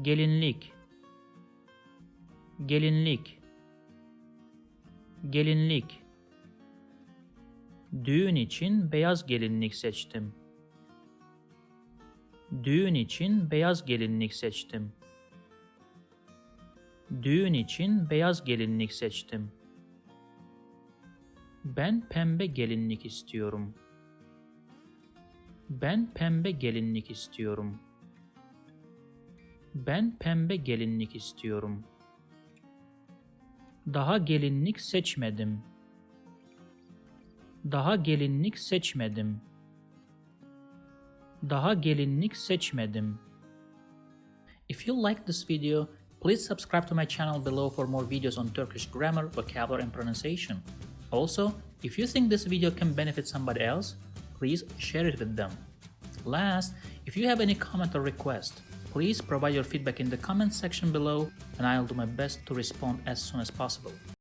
gelinlik, gelinlik, gelinlik. Düğün için beyaz gelinlik seçtim. Düğün için beyaz gelinlik seçtim. Düğün için beyaz gelinlik seçtim. Ben pembe gelinlik istiyorum. Ben pembe gelinlik istiyorum. Ben pembe gelinlik istiyorum. Daha gelinlik seçmedim. Daha gelinlik seçmedim. Daha gelinlik seçmedim. If you like this video, please subscribe to my channel below for more videos on Turkish grammar, vocabulary and pronunciation. Also, if you think this video can benefit somebody else, please share it with them. Last, if you have any comment or request, please provide your feedback in the comment section below and I'll do my best to respond as soon as possible.